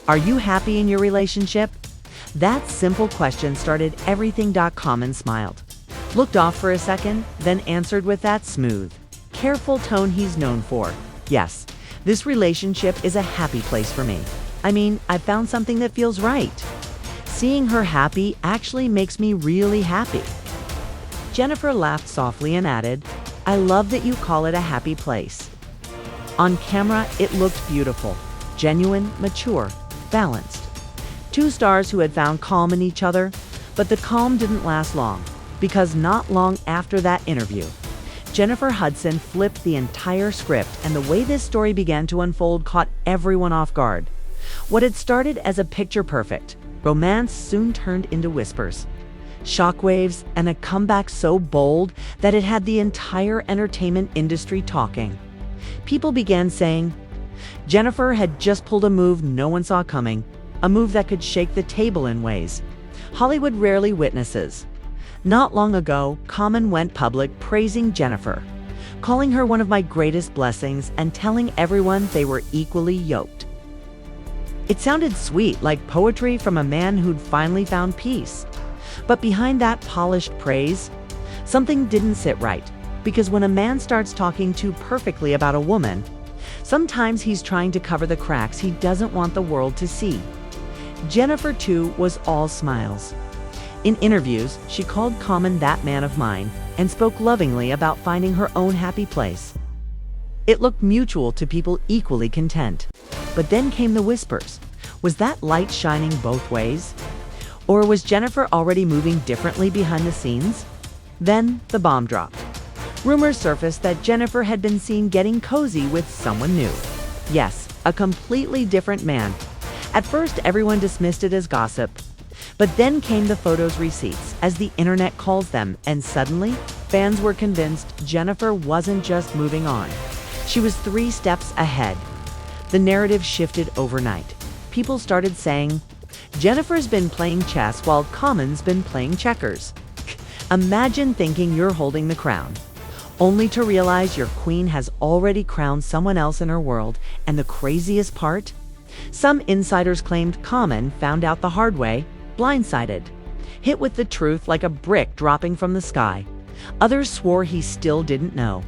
Are you happy in your relationship? That simple question started everything. Common smiled, looked off for a second, then answered with that smooth, careful tone he's known for. Yes, this relationship is a happy place for me. I mean, I found something that feels right. Seeing her happy actually makes me really happy. Jennifer laughed softly and added, I love that you call it a happy place. On camera, it looked beautiful, genuine, mature, balanced. Two stars who had found calm in each other, but the calm didn't last long, because not long after that interview, Jennifer Hudson flipped the entire script, and the way this story began to unfold caught everyone off guard. What had started as a picture-perfect romance soon turned into whispers, shockwaves, and a comeback so bold that it had the entire entertainment industry talking. People began saying, Jennifer had just pulled a move no one saw coming, a move that could shake the table in ways Hollywood rarely witnesses. Not long ago, Common went public praising Jennifer, calling her one of my greatest blessings and telling everyone they were equally yoked. It sounded sweet, like poetry from a man who'd finally found peace. But behind that polished praise, something didn't sit right. Because when a man starts talking too perfectly about a woman, sometimes he's trying to cover the cracks he doesn't want the world to see. Jennifer, too, was all smiles. In interviews, she called Common that man of mine and spoke lovingly about finding her own happy place. It looked mutual to people equally content. But then came the whispers. Was that light shining both ways? Or was Jennifer already moving differently behind the scenes? Then the bomb dropped. Rumors surfaced that Jennifer had been seen getting cozy with someone new. Yes, a completely different man. At first, everyone dismissed it as gossip. But then came the photos receipts, as the internet calls them, and suddenly, fans were convinced Jennifer wasn't just moving on. She was 3 steps ahead. The narrative shifted overnight. People started saying, Jennifer's been playing chess while Common's been playing checkers. Imagine thinking you're holding the crown, only to realize your queen has already crowned someone else in her world. And the craziest part? Some insiders claimed Common found out the hard way, blindsided, hit with the truth like a brick dropping from the sky. Others swore he still didn't know,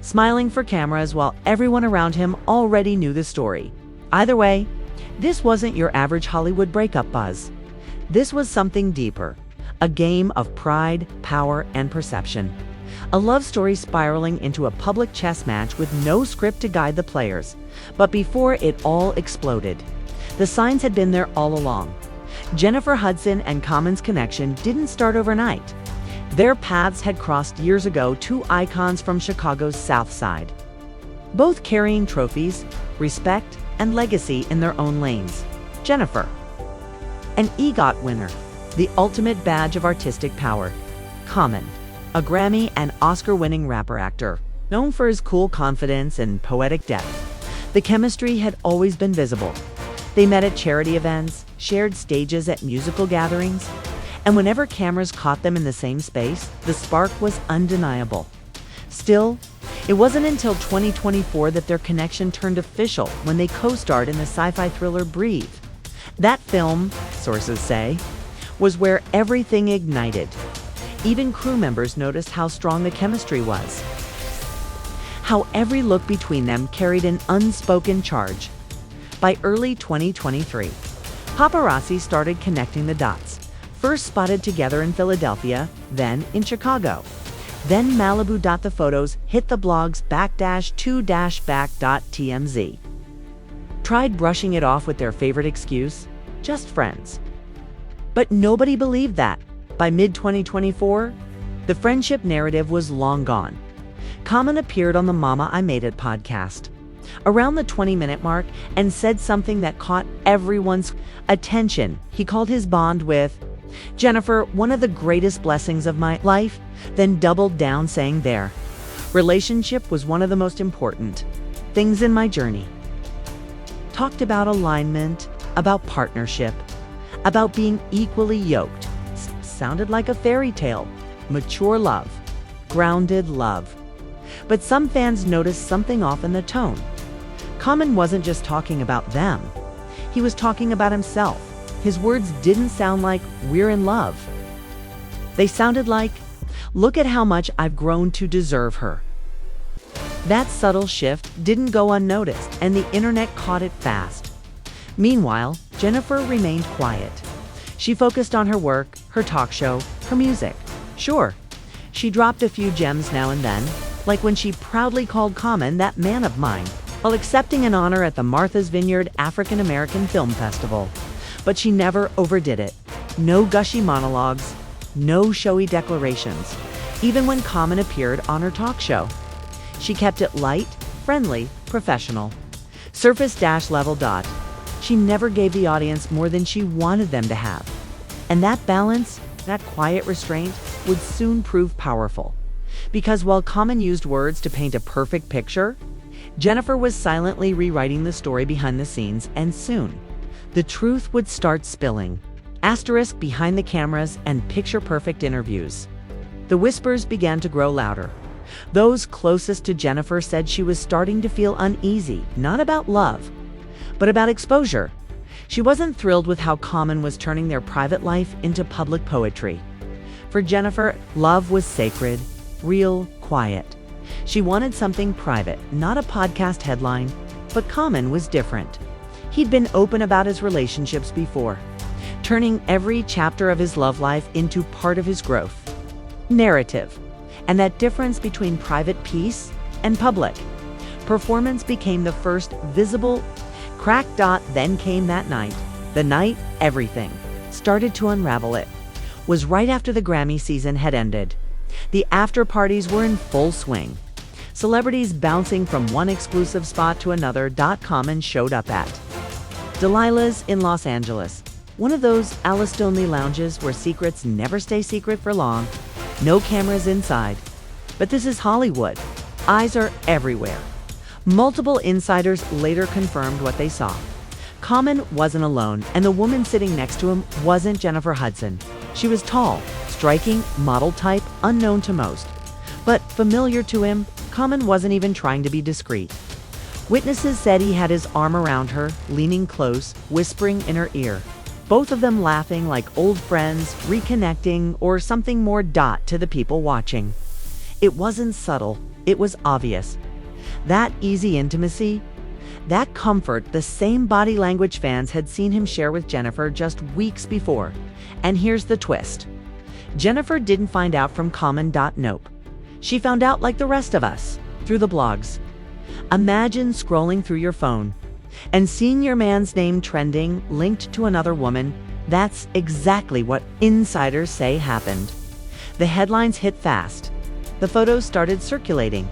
smiling for cameras while everyone around him already knew the story. Either way, this wasn't your average Hollywood breakup buzz. This was something deeper, a game of pride, power, and perception. A love story spiraling into a public chess match with no script to guide the players. But before it all exploded, the signs had been there all along. Jennifer Hudson and Common's connection didn't start overnight. Their paths had crossed years ago, 2 icons from Chicago's South Side, both carrying trophies, respect, and legacy in their own lanes. Jennifer, an EGOT winner, the ultimate badge of artistic power. Common, a Grammy and Oscar-winning rapper-actor, known for his cool confidence and poetic depth. The chemistry had always been visible. They met at charity events, shared stages at musical gatherings, and whenever cameras caught them in the same space, the spark was undeniable. Still, it wasn't until 2024 that their connection turned official when they co-starred in the sci-fi thriller Breathe. That film, sources say, was where everything ignited. Even crew members noticed how strong the chemistry was, how every look between them carried an unspoken charge. By early 2023, paparazzi started connecting the dots. First spotted together in Philadelphia, then in Chicago. Then Malibu. The photos hit the blogs back-to-back.tmz. Tried brushing it off with their favorite excuse, just friends. But nobody believed that. By mid-2024, the friendship narrative was long gone. Common appeared on the Mama I Made It podcast around the 20-minute mark and said something that caught everyone's attention. He called his bond with Jennifer one of the greatest blessings of my life, then doubled down saying their relationship was one of the most important things in my journey. Talked about alignment, about partnership, about being equally yoked. Sounded like a fairy tale. Mature love, grounded love. But some fans noticed something off in the tone. Common wasn't just talking about them. He was talking about himself. His words didn't sound like, "We're in love." They sounded like, "Look at how much I've grown to deserve her." That subtle shift didn't go unnoticed, and the internet caught it fast. Meanwhile, Jennifer remained quiet. She focused on her work, her talk show, her music. Sure, she dropped a few gems now and then, like when she proudly called Common "that man of mine," while accepting an honor at the Martha's Vineyard African American Film Festival. But she never overdid it. No gushy monologues, no showy declarations, even when Common appeared on her talk show. She kept it light, friendly, professional. Surface-level. She never gave the audience more than she wanted them to have. And that balance, that quiet restraint, would soon prove powerful. Because while Common used words to paint a perfect picture, Jennifer was silently rewriting the story behind the scenes, and soon, the truth would start spilling. Asterisk behind the cameras and picture-perfect interviews. The whispers began to grow louder. Those closest to Jennifer said she was starting to feel uneasy, not about love, but about exposure. She wasn't thrilled with how Common was turning their private life into public poetry. For Jennifer, love was sacred, real, quiet. She wanted something private, not a podcast headline, but Common was different. He'd been open about his relationships before, turning every chapter of his love life into part of his growth. Narrative. And that difference between private piece and public. Performance became the first visible crack. Then came that night. The night everything started to unravel. It was right after the Grammy season had ended. The after parties were in full swing. Celebrities bouncing from one exclusive spot to another. Common showed up at Delilah's in Los Angeles, one of those Alice-only lounges where secrets never stay secret for long. No cameras inside. But this is Hollywood. Eyes are everywhere. Multiple insiders later confirmed what they saw. Common wasn't alone, and the woman sitting next to him wasn't Jennifer Hudson. She was tall, striking, model type, unknown to most. But familiar to him, Common wasn't even trying to be discreet. Witnesses said he had his arm around her, leaning close, whispering in her ear. Both of them laughing like old friends, reconnecting, or something more. To the people watching, it wasn't subtle, it was obvious. That easy intimacy, that comfort, the same body language fans had seen him share with Jennifer just weeks before. And here's the twist. Jennifer didn't find out from Common. Nope. She found out like the rest of us, through the blogs. Imagine scrolling through your phone and seeing your man's name trending, linked to another woman. That's exactly what insiders say happened. The headlines hit fast. The photos started circulating.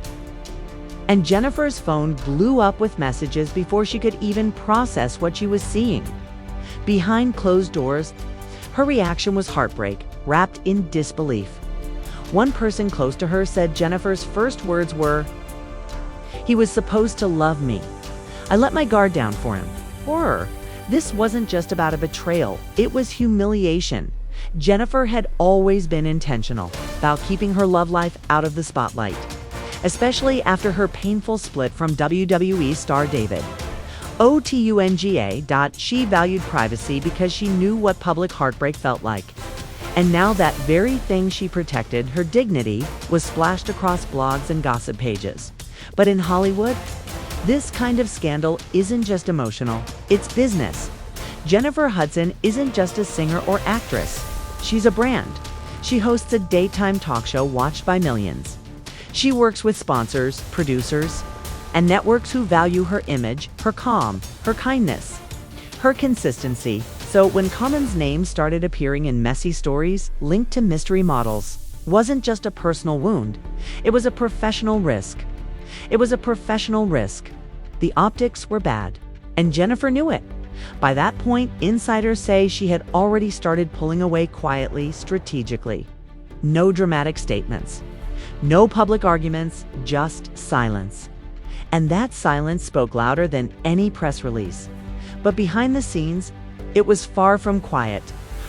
And Jennifer's phone blew up with messages before she could even process what she was seeing. Behind closed doors, her reaction was heartbreak, wrapped in disbelief. One person close to her said Jennifer's first words were, "He was supposed to love me. I let my guard down for him." Horror. This wasn't just about a betrayal, it was humiliation. Jennifer had always been intentional about keeping her love life out of the spotlight, especially after her painful split from WWE star David Otunga. She valued privacy because she knew what public heartbreak felt like. And now that very thing she protected, her dignity, was splashed across blogs and gossip pages. But in Hollywood, this kind of scandal isn't just emotional, it's business. Jennifer Hudson isn't just a singer or actress. She's a brand. She hosts a daytime talk show watched by millions. She works with sponsors, producers, and networks who value her image, her calm, her kindness, her consistency. So when Common's name started appearing in messy stories linked to mystery models, wasn't just a personal wound, it was a professional risk. It was a professional risk. The optics were bad, and Jennifer knew it. By that point, insiders say she had already started pulling away quietly, strategically. No dramatic statements. No public arguments, just silence. And that silence spoke louder than any press release. But behind the scenes, it was far from quiet.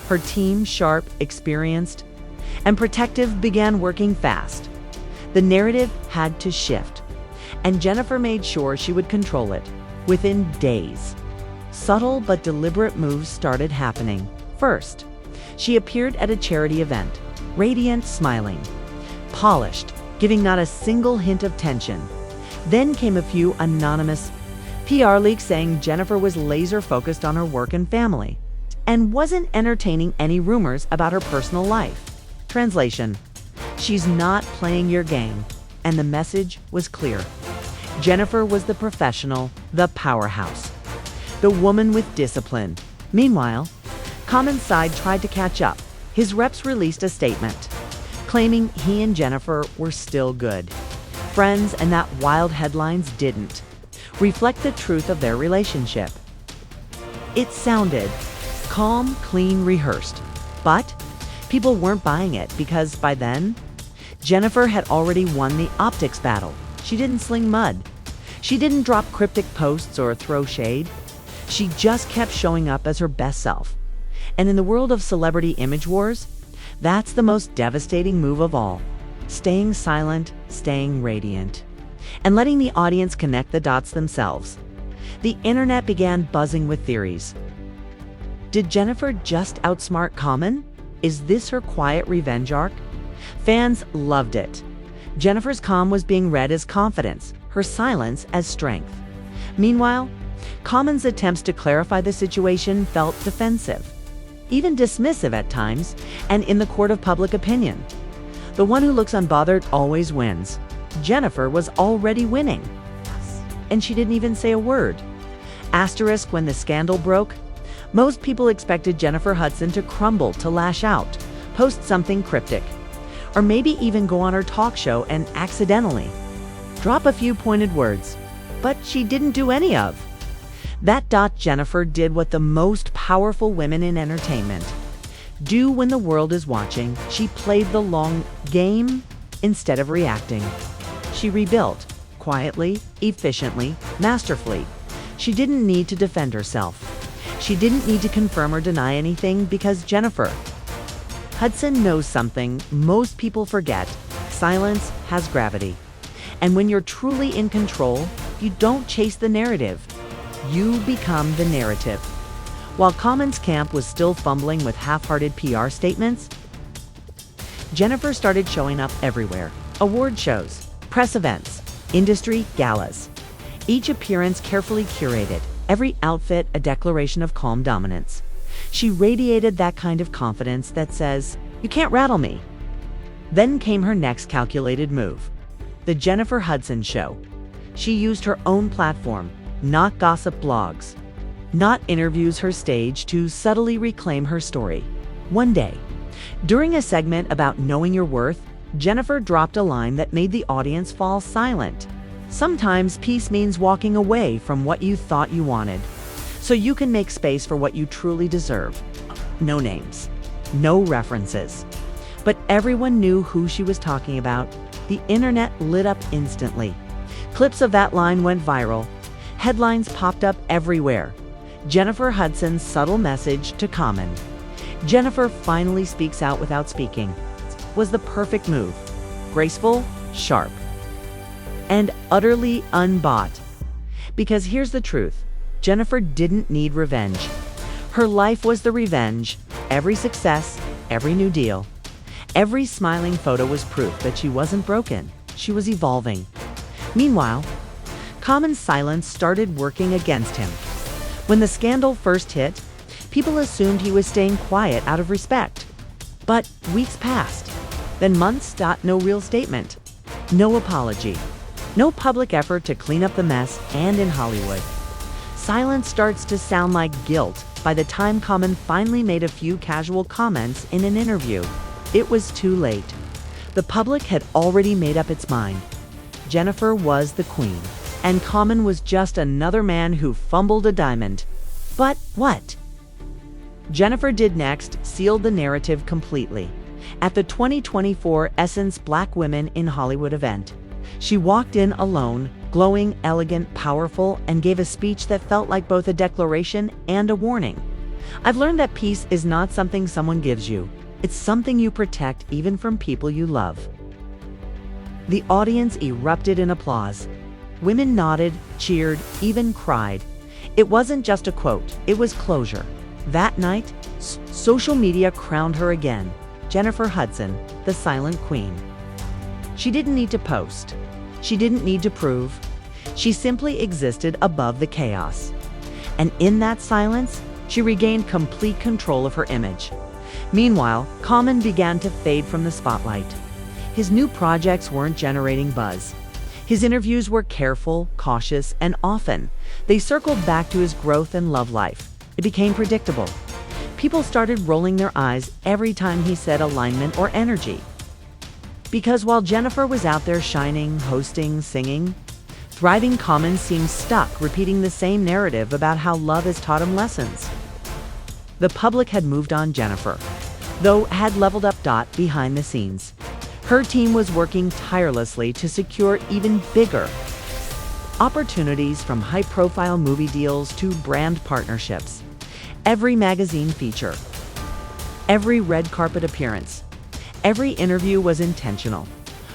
Her team, sharp, experienced, and protective, began working fast. The narrative had to shift, and Jennifer made sure she would control it within days. subtle but deliberate moves started happening. First, she appeared at a charity event, radiant, smiling, polished, giving not a single hint of tension. Then came a few anonymous PR leaks saying Jennifer was laser-focused on her work and family, and wasn't entertaining any rumors about her personal life. Translation: she's not playing your game, and the message was clear. Jennifer was the professional, the powerhouse, the woman with discipline. Meanwhile, Common's side tried to catch up. His reps released a statement, claiming he and Jennifer were still good friends, and that wild headlines didn't reflect the truth of their relationship. It sounded calm, clean, rehearsed, but people weren't buying it because by then, Jennifer had already won the optics battle. She didn't sling mud. She didn't drop cryptic posts or throw shade. She just kept showing up as her best self. And in the world of celebrity image wars, that's the most devastating move of all. Staying silent, staying radiant, and letting the audience connect the dots themselves. The internet began buzzing with theories. Did Jennifer just outsmart Common? Is this her quiet revenge arc? Fans loved it. Jennifer's calm was being read as confidence, her silence as strength. Meanwhile, Common's attempts to clarify the situation felt defensive, even dismissive at times, and in the court of public opinion. The one who looks unbothered always wins. Jennifer was already winning, and she didn't even say a word. Asterisk: when the scandal broke, most people expected Jennifer Hudson to crumble, to lash out, post something cryptic, or maybe even go on her talk show and accidentally drop a few pointed words. But she didn't do any of that. Jennifer did what the most powerful women in entertainment do when the world is watching. She played the long game instead of reacting. She rebuilt quietly, efficiently, masterfully. She didn't need to defend herself. She didn't need to confirm or deny anything, because Jennifer Hudson knows something most people forget: silence has gravity. And when you're truly in control, you don't chase the narrative. You become the narrative. While Common's camp was still fumbling with half-hearted PR statements, Jennifer started showing up everywhere. Award shows, press events, industry galas. Each appearance carefully curated, every outfit a declaration of calm dominance. She radiated that kind of confidence that says, "You can't rattle me." Then came her next calculated move: the Jennifer Hudson Show. She used her own platform, not gossip blogs, not interviews, her stage, to subtly reclaim her story. One day, during a segment about knowing your worth, Jennifer dropped a line that made the audience fall silent. Sometimes peace means walking away from what you thought you wanted, so you can make space for what you truly deserve. No names, no references, but everyone knew who she was talking about. The internet lit up instantly. Clips of that line went viral. Headlines popped up everywhere. Jennifer Hudson's subtle message to Common, "Jennifer finally speaks out without speaking," was the perfect move. Graceful, sharp, and utterly unbought. Because here's the truth: Jennifer didn't need revenge. Her life was the revenge. Every success, every new deal, every smiling photo was proof that she wasn't broken. She was evolving. Meanwhile, Common's silence started working against him. When the scandal first hit, people assumed he was staying quiet out of respect. But weeks passed, then months. No real statement, no apology, no public effort to clean up the mess. And in Hollywood, silence starts to sound like guilt. By the time Common finally made a few casual comments in an interview, it was too late. The public had already made up its mind. Jennifer was the queen, and Common was just another man who fumbled a diamond. But what Jennifer did next sealed the narrative completely. At the 2024 Essence Black Women in Hollywood event, she walked in alone, glowing, elegant, powerful, and gave a speech that felt like both a declaration and a warning. "I've learned that peace is not something someone gives you. It's something you protect, even from people you love." The audience erupted in applause. Women nodded, cheered, even cried. It wasn't just a quote, it was closure. That night, social media crowned her again, Jennifer Hudson, the silent queen. She didn't need to post. She didn't need to prove. She simply existed above the chaos. And in that silence, she regained complete control of her image. Meanwhile, Common began to fade from the spotlight. His new projects weren't generating buzz. His interviews were careful, cautious, and often they circled back to his growth and love life. It became predictable. People started rolling their eyes every time he said alignment or energy. Because while Jennifer was out there shining, hosting, singing, thriving Common seemed stuck repeating the same narrative about how love has taught him lessons. The public had moved on Jennifer, though had leveled up behind the scenes. Her team was working tirelessly to secure even bigger opportunities, from high-profile movie deals to brand partnerships. Every magazine feature, every red carpet appearance, every interview was intentional.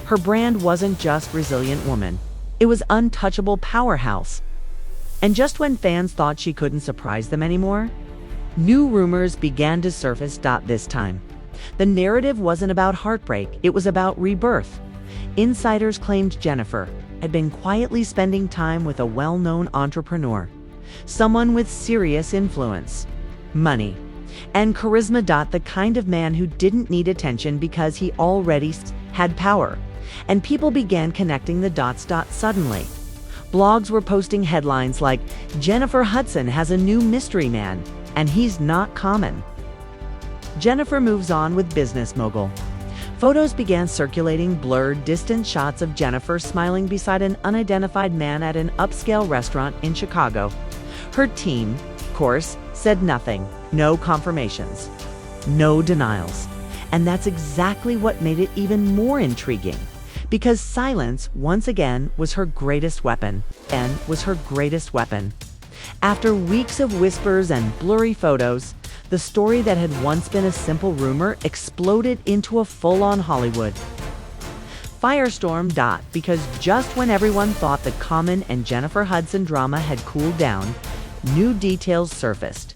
Her brand wasn't just resilient woman, it was untouchable powerhouse. And just when fans thought she couldn't surprise them anymore, new rumors began to surface. This time, the narrative wasn't about heartbreak, it was about rebirth. Insiders claimed Jennifer had been quietly spending time with a well-known entrepreneur, someone with serious influence, money, and charisma. The kind of man who didn't need attention because he already had power. And people began connecting the dots. Suddenly, blogs were posting headlines like, "Jennifer Hudson has a new mystery man, and he's not common." Jennifer moves on with business mogul. Photos began circulating, blurred, distant shots of Jennifer smiling beside an unidentified man at an upscale restaurant in Chicago. Her team, of course, said nothing, no confirmations, no denials. And that's exactly what made it even more intriguing. Because silence, once again, was her greatest weapon, and was her greatest weapon. After weeks of whispers and blurry photos, the story that had once been a simple rumor exploded into a full-on Hollywood firestorm. Because just when everyone thought the Common and Jennifer Hudson drama had cooled down, new details surfaced.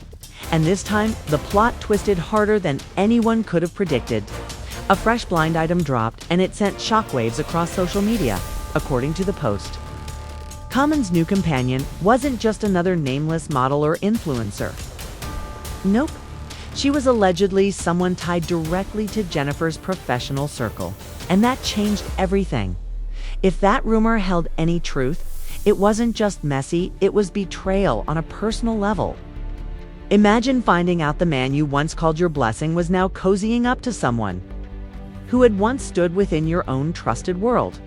And this time, the plot twisted harder than anyone could have predicted. A fresh blind item dropped, and it sent shockwaves across social media, according to the Post. Common's new companion wasn't just another nameless model or influencer. Nope. She was allegedly someone tied directly to Jennifer's professional circle. And that changed everything. If that rumor held any truth, it wasn't just messy, it was betrayal on a personal level. Imagine finding out the man you once called your blessing was now cozying up to someone who had once stood within your own trusted world.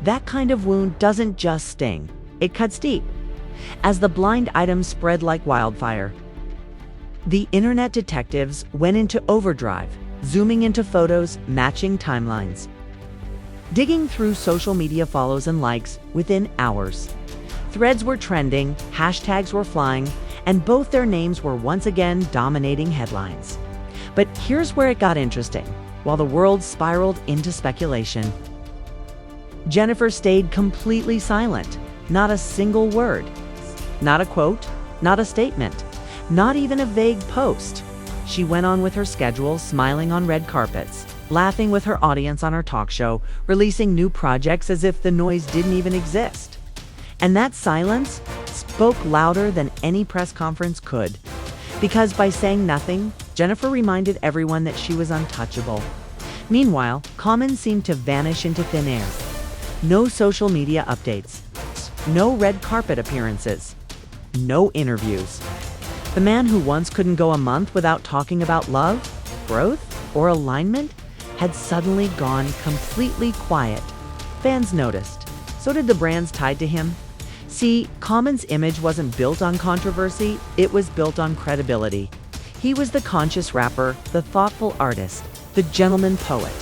That kind of wound doesn't just sting, it cuts deep. As the blind item spread like wildfire, the internet detectives went into overdrive, zooming into photos, matching timelines, digging through social media follows and likes within hours. Threads were trending, hashtags were flying, and both their names were once again dominating headlines. But here's where it got interesting. While the world spiraled into speculation, Jennifer stayed completely silent. Not a single word, not a quote, not a statement, not even a vague post. She went on with her schedule, smiling on red carpets, laughing with her audience on her talk show, releasing new projects as if the noise didn't even exist. And that silence spoke louder than any press conference could. Because by saying nothing, Jennifer reminded everyone that she was untouchable. Meanwhile, Common seemed to vanish into thin air. No social media updates, no red carpet appearances, no interviews. The man who once couldn't go a month without talking about love, growth, or alignment had suddenly gone completely quiet. Fans noticed. So did the brands tied to him. See, Common's image wasn't built on controversy, it was built on credibility. He was the conscious rapper, the thoughtful artist, the gentleman poet.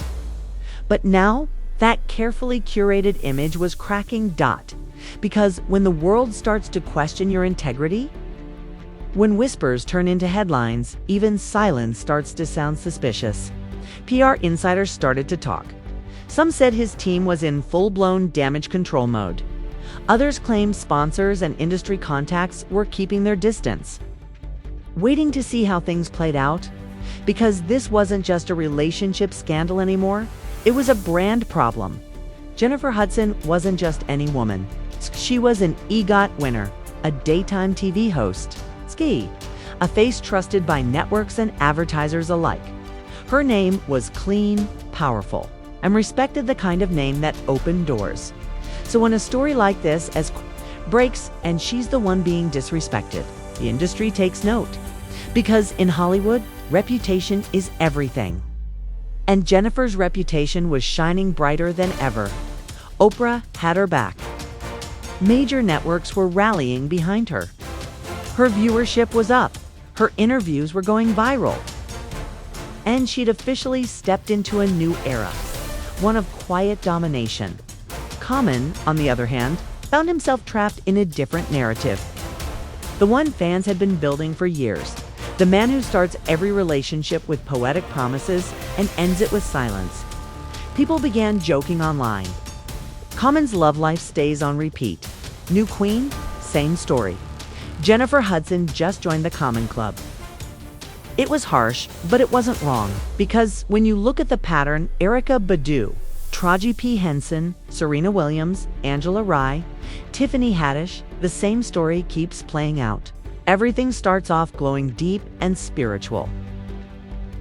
But now, that carefully curated image was cracking. Because when the world starts to question your integrity, when whispers turn into headlines, even silence starts to sound suspicious. PR insiders started to talk. Some said his team was in full-blown damage control mode. Others claimed sponsors and industry contacts were keeping their distance, waiting to see how things played out. Because this wasn't just a relationship scandal anymore, it was a brand problem. Jennifer Hudson wasn't just any woman. She was an EGOT winner, a daytime TV host, a face trusted by networks and advertisers alike. Her name was clean, powerful, and respected, the kind of name that opened doors. So when a story like this breaks and she's the one being disrespected, the industry takes note. Because in Hollywood, reputation is everything. And Jennifer's reputation was shining brighter than ever. Oprah had her back. Major networks were rallying behind her. Her viewership was up. Her interviews were going viral. And she'd officially stepped into a new era, one of quiet domination. Common, on the other hand, found himself trapped in a different narrative. The one fans had been building for years. The man who starts every relationship with poetic promises and ends it with silence. People began joking online. Common's love life stays on repeat. New queen, same story. Jennifer Hudson just joined the Common Club. It was harsh, but it wasn't wrong, because when you look at the pattern, Erykah Badu, Taraji P. Henson, Serena Williams, Angela Rye, Tiffany Haddish, the same story keeps playing out. Everything starts off glowing deep and spiritual.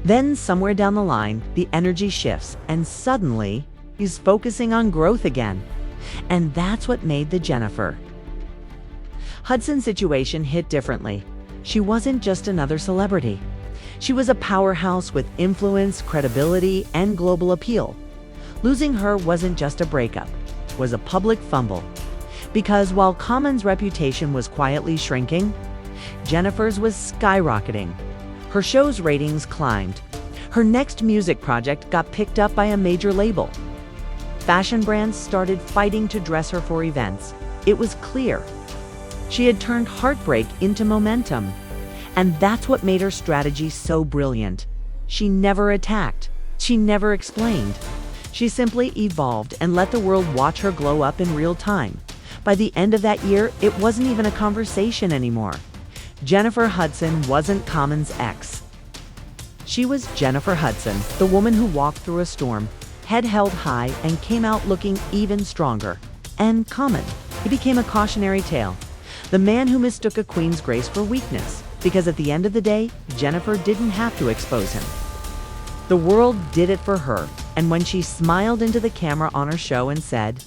Then somewhere down the line, the energy shifts, and suddenly, he's focusing on growth again. And that's what made the Jennifer Hudson situation hit differently. She wasn't just another celebrity. She was a powerhouse with influence, credibility, and global appeal. Losing her wasn't just a breakup, it was a public fumble. Because while Common's reputation was quietly shrinking, Jennifer's was skyrocketing. Her show's ratings climbed. Her next music project got picked up by a major label. Fashion brands started fighting to dress her for events. It was clear. She had turned heartbreak into momentum. And that's what made her strategy so brilliant. She never attacked. She never explained. She simply evolved and let the world watch her glow up in real time. By the end of that year, it wasn't even a conversation anymore. Jennifer Hudson wasn't Common's ex. She was Jennifer Hudson, the woman who walked through a storm, head held high, and came out looking even stronger. And Common, he became a cautionary tale. The man who mistook a queen's grace for weakness. Because at the end of the day, Jennifer didn't have to expose him. The world did it for her, and when she smiled into the camera on her show and said,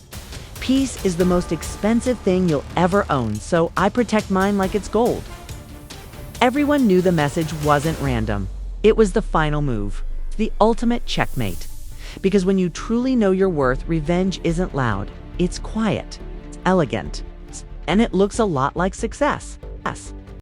"Peace is the most expensive thing you'll ever own, so I protect mine like it's gold," everyone knew the message wasn't random. It was the final move, the ultimate checkmate. Because when you truly know your worth, revenge isn't loud, it's quiet, it's elegant, and it looks a lot like success. Yes.